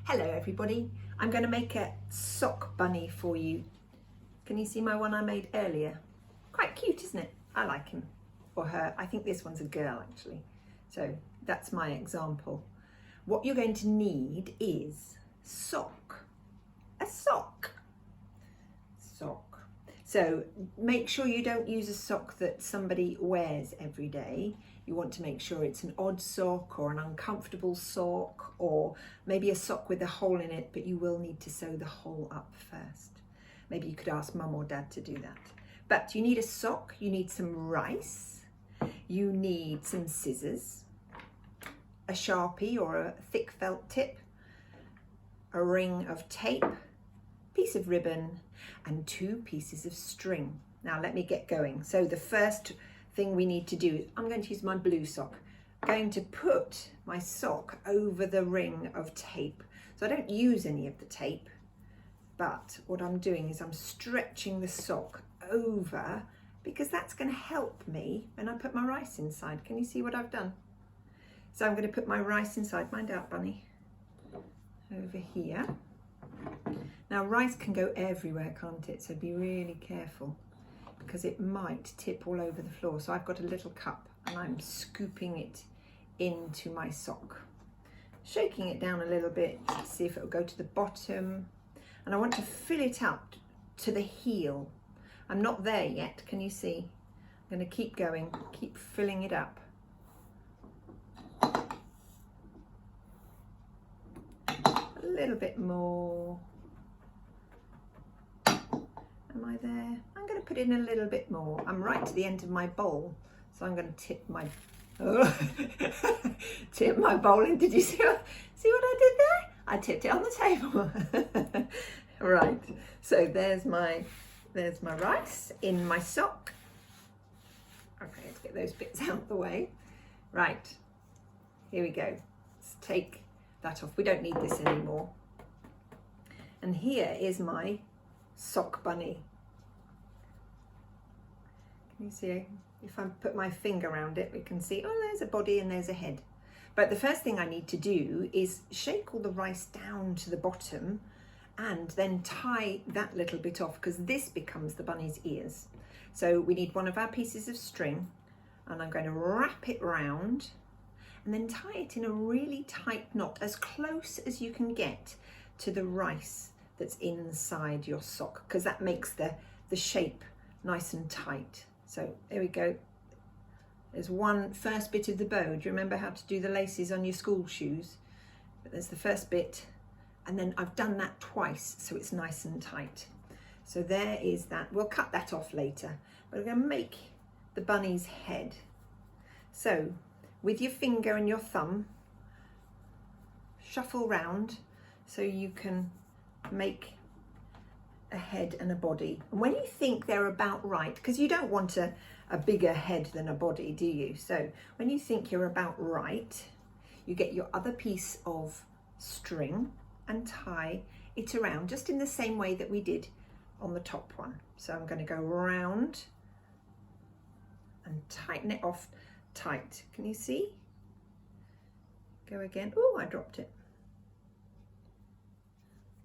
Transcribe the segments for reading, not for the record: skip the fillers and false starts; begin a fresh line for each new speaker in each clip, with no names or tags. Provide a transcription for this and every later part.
Hello everybody, I'm going to make a sock bunny for you. Can you see my one I made earlier? Quite cute, isn't it? I like him, or her. I think this one's a girl actually. So that's my example. What you're going to need is sock. A sock. So make sure you don't use a sock that somebody wears every day. You want to make sure it's an odd sock or an uncomfortable sock, or maybe a sock with a hole in it, but you will need to sew the hole up first. Maybe you could ask mum or dad to do that. But you need a sock, you need some rice, you need some scissors, a Sharpie or a thick felt tip, a ring of tape, piece of ribbon, and 2 pieces of string. Now let me get going. So the first thing we need to do, I'm going to use my blue sock. I'm going to put my sock over the ring of tape. So I don't use any of the tape, but what I'm doing is I'm stretching the sock over, because that's going to help me when I put my rice inside. Can you see what I've done? So I'm going to put my rice inside, mind out bunny, over here. Now rice can go everywhere, can't it? So be really careful, because it might tip all over the floor. So I've got a little cup and I'm scooping it into my sock, shaking it down a little bit to see if it will go to the bottom. And I want to fill it up to the heel. I'm not there yet, can you see? I'm going to keep going, keep filling it up. A little bit more. Am I there? I'm going to put in a little bit more. I'm right to the end of my bowl, so I'm going to tip my tip my bowl in. Did you see what I did there? I tipped it on the table. Right. So there's my rice in my sock. Okay, let's get those bits out of the way. Right. Here we go. Let's take that off. We don't need this anymore. And here is my sock bunny. Can you see? If I put my finger around it, we can see, oh, there's a body and there's a head. But the first thing I need to do is shake all the rice down to the bottom and then tie that little bit off, because this becomes the bunny's ears. So we need one of our pieces of string, and I'm going to wrap it round and then tie it in a really tight knot, as close as you can get to the rice that's inside your sock, because that makes the shape nice and tight. So there we go. There's one first bit of the bow. Do you remember how to do the laces on your school shoes? But there's the first bit, and then I've done that twice, so it's nice and tight. So there is that. We'll cut that off later, but we're going to make the bunny's head. So with your finger and your thumb, shuffle round so you can make a head and a body. And when you think they're about right, because you don't want a bigger head than a body, do you? So when you think you're about right, you get your other piece of string and tie it around, just in the same way that we did on the top one. So I'm going to go round and tighten it off tight. Can you see? Go again. Oh, I dropped it.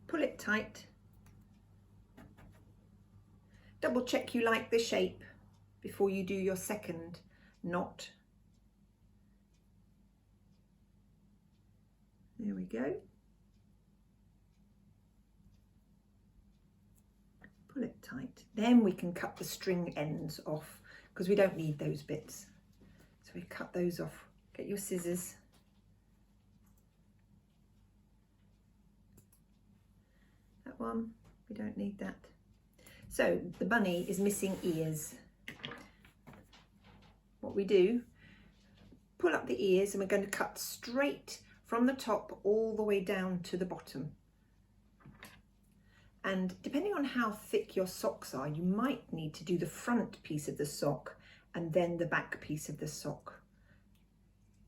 Pull it tight. Double check you like the shape before you do your second knot. There we go. Pull it tight. Then we can cut the string ends off, because we don't need those bits. So we cut those off. Get your scissors. That one, we don't need that. So the bunny is missing ears. What we do, pull up the ears, and we're going to cut straight from the top all the way down to the bottom. And depending on how thick your socks are, you might need to do the front piece of the sock and then the back piece of the sock.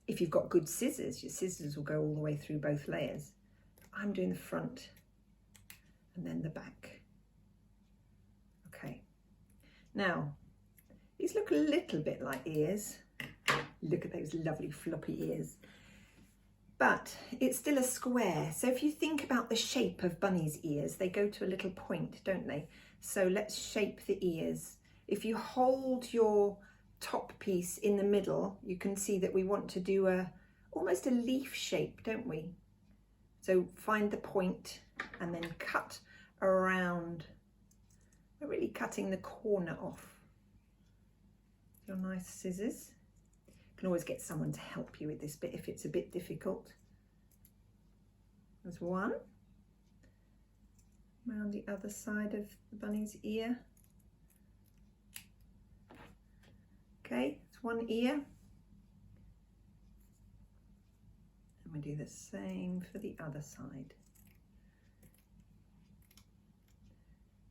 If you've got good scissors, your scissors will go all the way through both layers. I'm doing the front and then the back. Okay. Now, these look a little bit like ears. Look at those lovely floppy ears. but it's still a square. So if you think about the shape of bunny's ears, they go to a little point, don't they? So let's shape the ears. If you hold your top piece in the middle, you can see that we want to do almost a leaf shape, don't we? So find the point and then cut around. We're really cutting the corner off. Your nice scissors. You can always get someone to help you with this bit if it's a bit difficult. There's one. Around the other side of the bunny's ear. Okay, it's one ear. And we do the same for the other side.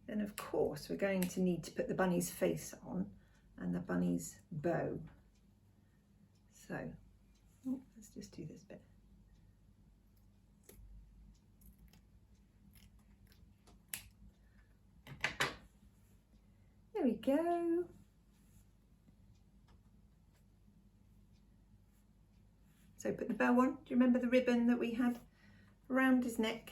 Then of course we're going to need to put the bunny's face on and the bunny's bow. So let's just do this bit. There we go. So put the bow on. Do you remember the ribbon that we had around his neck?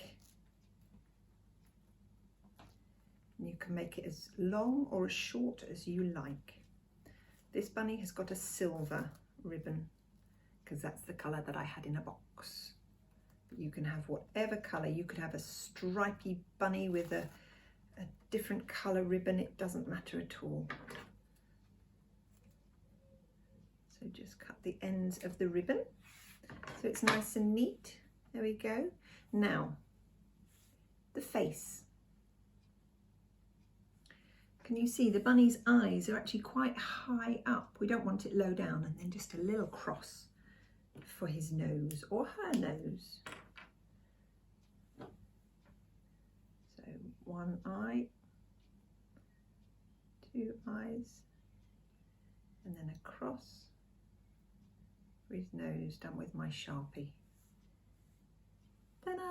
And you can make it as long or as short as you like. This bunny has got a silver ribbon because that's the colour that I had in a box. But you can have whatever colour. You could have a stripy bunny with a different colour ribbon. It doesn't matter at all. So just cut the ends of the ribbon so it's nice and neat. There we go. Now, the face. Can you see the bunny's eyes are actually quite high up? We don't want it low down, and then just a little cross for his nose or her nose. So one eye, two eyes, and then a cross for his nose done with my Sharpie. Ta-da!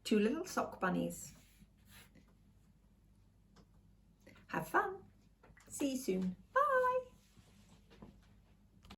Two little sock bunnies. Have fun. See you soon. Bye.